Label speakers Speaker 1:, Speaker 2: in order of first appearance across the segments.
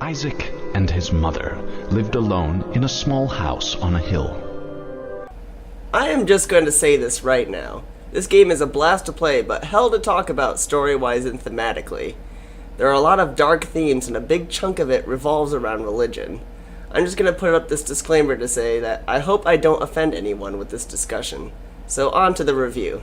Speaker 1: Isaac and his mother lived alone in a small house on a hill.
Speaker 2: I am just going to say this right now. This game is a blast to play, but hell to talk about story-wise and thematically. There are a lot of dark themes, and a big chunk of it revolves around religion. I'm just going to put up this disclaimer to say that I hope I don't offend anyone with this discussion. So on to the review.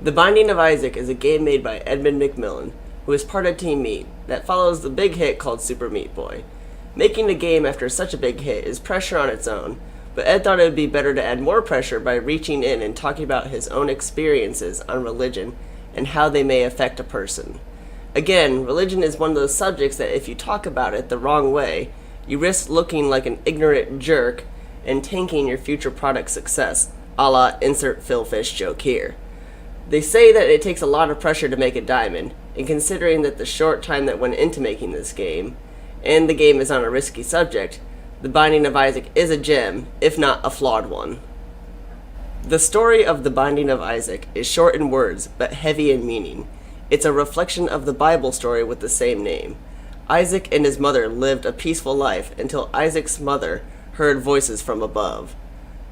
Speaker 2: The Binding of Isaac is a game made by Edmund McMillan, who is part of Team Meat, that follows the big hit called Super Meat Boy. Making a game after such a big hit is pressure on its own, but Ed thought it would be better to add more pressure by reaching in and talking about his own experiences on religion and how they may affect a person. Again, religion is one of those subjects that if you talk about it the wrong way, you risk looking like an ignorant jerk and tanking your future product's success, a la insert Phil Fish joke here. They say that it takes a lot of pressure to make a diamond, and considering that the short time that went into making this game, and the game is on a risky subject, The Binding of Isaac is a gem, if not a flawed one. The story of The Binding of Isaac is short in words, but heavy in meaning. It's a reflection of the Bible story with the same name. Isaac and his mother lived a peaceful life until Isaac's mother heard voices from above.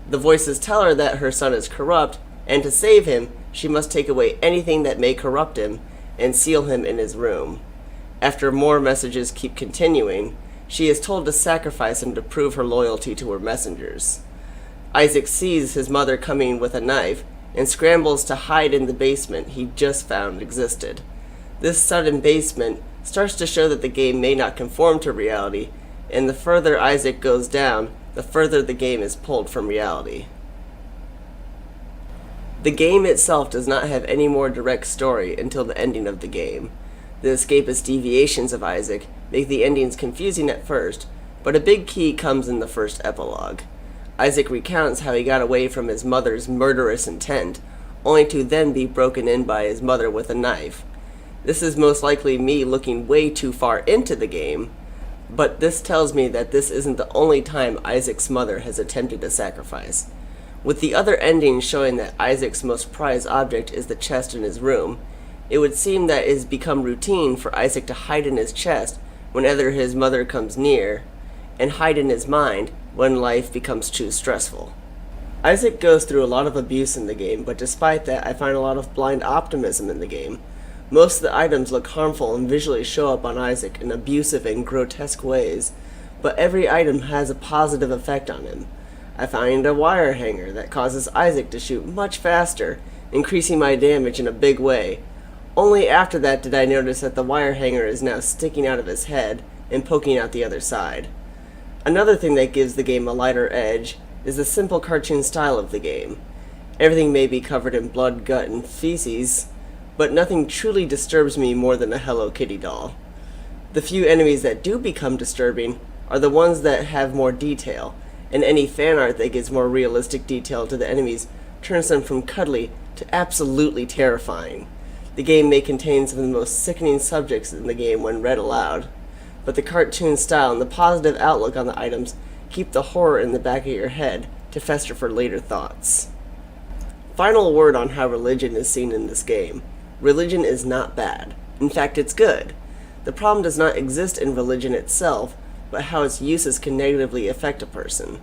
Speaker 2: The voices tell her that her son is corrupt, and to save him, she must take away anything that may corrupt him and seal him in his room. After more messages keep continuing, she is told to sacrifice him to prove her loyalty to her messengers. Isaac sees his mother coming with a knife and scrambles to hide in the basement he just found existed. This sudden basement starts to show that the game may not conform to reality, and the further Isaac goes down, the further the game is pulled from reality. The game itself does not have any more direct story until the ending of the game. The escapist deviations of Isaac make the endings confusing at first, but a big key comes in the first epilogue. Isaac recounts how he got away from his mother's murderous intent, only to then be broken in by his mother with a knife. This is most likely me looking way too far into the game, but this tells me that this isn't the only time Isaac's mother has attempted a sacrifice. With the other endings showing that Isaac's most prized object is the chest in his room, it would seem that it has become routine for Isaac to hide in his chest whenever his mother comes near, and hide in his mind when life becomes too stressful. Isaac goes through a lot of abuse in the game, but despite that, I find a lot of blind optimism in the game. Most of the items look harmful and visually show up on Isaac in abusive and grotesque ways, but every item has a positive effect on him. I find a wire hanger that causes Isaac to shoot much faster, increasing my damage in a big way. Only after that did I notice that the wire hanger is now sticking out of his head and poking out the other side. Another thing that gives the game a lighter edge is the simple cartoon style of the game. Everything may be covered in blood, gut, and feces, but nothing truly disturbs me more than a Hello Kitty doll. The few enemies that do become disturbing are the ones that have more detail, and any fan art that gives more realistic detail to the enemies turns them from cuddly to absolutely terrifying. The game may contain some of the most sickening subjects in the game when read aloud, but the cartoon style and the positive outlook on the items keep the horror in the back of your head to fester for later thoughts. Final word on how religion is seen in this game. Religion is not bad. In fact, it's good. The problem does not exist in religion itself, but how its uses can negatively affect a person.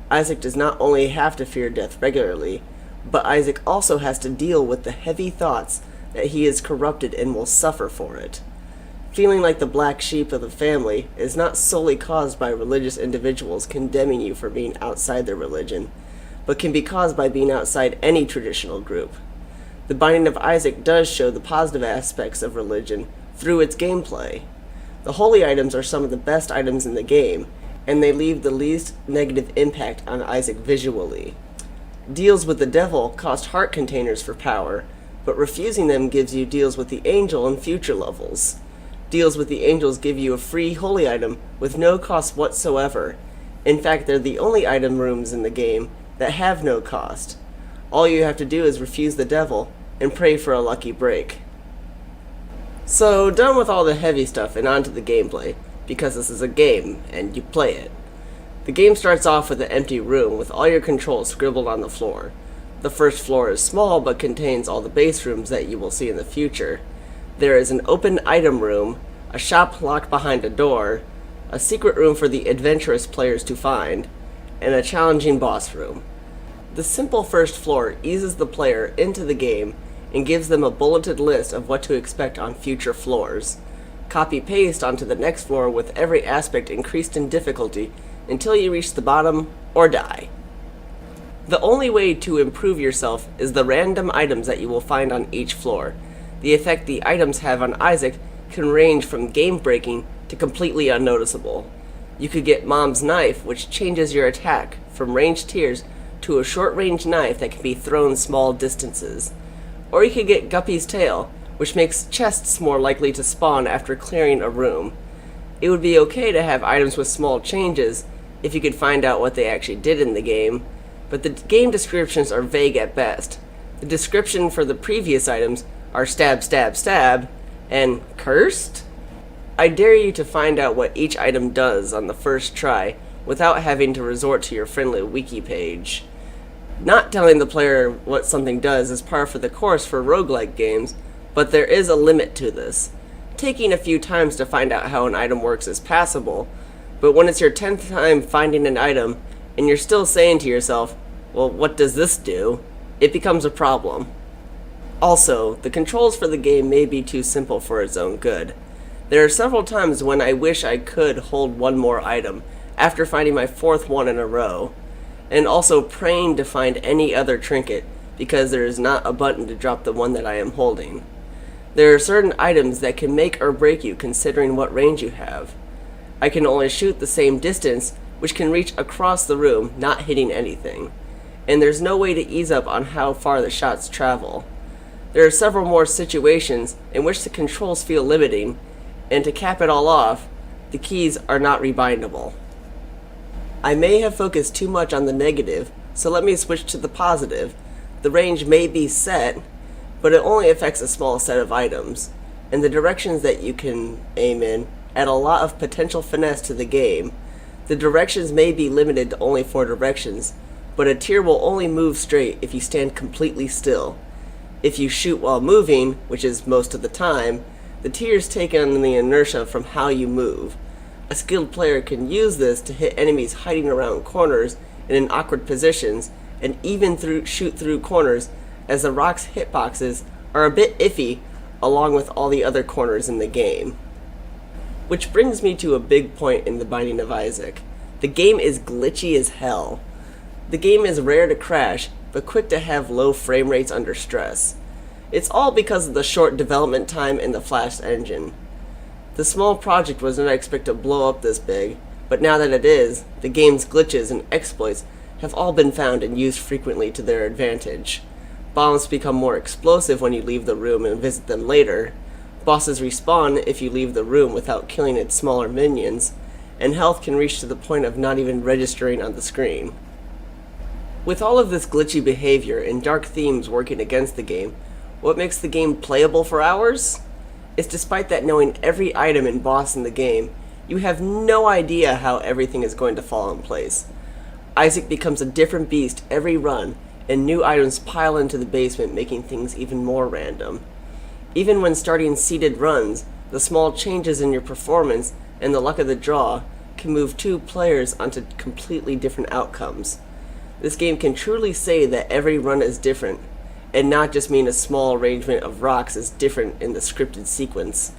Speaker 2: Isaac does not only have to fear death regularly, but Isaac also has to deal with the heavy thoughts that he is corrupted and will suffer for it. Feeling like the black sheep of the family is not solely caused by religious individuals condemning you for being outside their religion, but can be caused by being outside any traditional group. The Binding of Isaac does show the positive aspects of religion through its gameplay. The holy items are some of the best items in the game, and they leave the least negative impact on Isaac visually. Deals with the devil cost heart containers for power, but refusing them gives you deals with the angel in future levels. Deals with the angels give you a free holy item with no cost whatsoever. In fact, they're the only item rooms in the game that have no cost. All you have to do is refuse the devil and pray for a lucky break. So, done with all the heavy stuff and on to the gameplay, because this is a game, and you play it. The game starts off with an empty room with all your controls scribbled on the floor. The first floor is small but contains all the base rooms that you will see in the future. There is an open item room a shop locked behind a door, a secret room for the adventurous players to find, and a challenging boss room. The simple first floor eases the player into the game and gives them a bulleted list of what to expect on future floors. Copy-paste onto the next floor with every aspect increased in difficulty until you reach the bottom or die. The only way to improve yourself is the random items that you will find on each floor. The effect the items have on Isaac can range from game-breaking to completely unnoticeable. You could get Mom's Knife, which changes your attack from ranged tiers to a short-range knife that can be thrown small distances. Or you could get Guppy's Tail, which makes chests more likely to spawn after clearing a room. It would be okay to have items with small changes if you could find out what they actually did in the game, but the game descriptions are vague at best. The description for the previous items are stab, stab, stab, and cursed? I dare you to find out what each item does on the first try without having to resort to your friendly wiki page. Not telling the player what something does is par for the course for roguelike games, but there is a limit to this. Taking a few times to find out how an item works is passable, but when it's your 10th time finding an item and you're still saying to yourself, well, what does this do? It becomes a problem. Also, the controls for the game may be too simple for its own good. There are several times when I wish I could hold one more item after finding my 4th one in a row, and also praying to find any other trinket because there is not a button to drop the one that I am holding. There are certain items that can make or break you considering what range you have. I can only shoot the same distance, which can reach across the room, not hitting anything, and there's no way to ease up on how far the shots travel. There are several more situations in which the controls feel limiting, and to cap it all off, the keys are not rebindable. I may have focused too much on the negative, so let me switch to the positive. The range may be set, but it only affects a small set of items, and the directions that you can aim in add a lot of potential finesse to the game. The directions may be limited to only 4 directions, but a tier will only move straight if you stand completely still. If you shoot while moving, which is most of the time, the tiers take on the inertia from how you move. A skilled player can use this to hit enemies hiding around corners and in awkward positions, and even shoot through corners, as the rock's hitboxes are a bit iffy along with all the other corners in the game. Which brings me to a big point in The Binding of Isaac. The game is glitchy as hell. The game is rare to crash, but quick to have low frame rates under stress. It's all because of the short development time in the Flash engine. The small project was not expected to blow up this big, but now that it is, the game's glitches and exploits have all been found and used frequently to their advantage. Bombs become more explosive when you leave the room and visit them later. Bosses respawn if you leave the room without killing its smaller minions, and health can reach to the point of not even registering on the screen. With all of this glitchy behavior and dark themes working against the game, what makes the game playable for hours? Is despite that knowing every item and boss in the game, you have no idea how everything is going to fall in place. Isaac becomes a different beast every run, and new items pile into the basement, making things even more random. Even when starting seeded runs, the small changes in your performance and the luck of the draw can move 2 players onto completely different outcomes. This game can truly say that every run is different, and not just mean a small arrangement of rocks is different in the scripted sequence.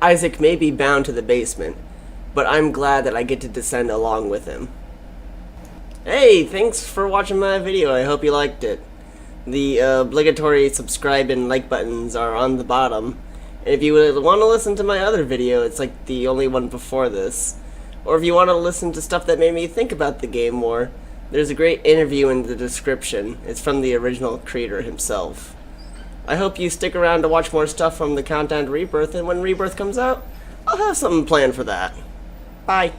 Speaker 2: Isaac may be bound to the basement, but I'm glad that I get to descend along with him. Hey, thanks for watching my video. I hope you liked it. The obligatory subscribe and like buttons are on the bottom. And if you would want to listen to my other video, it's like the only one before this. Or if you want to listen to stuff that made me think about the game more, there's a great interview in the description. It's from the original creator himself. I hope you stick around to watch more stuff from the Countdown to Rebirth, and when Rebirth comes out, I'll have something planned for that. Bye.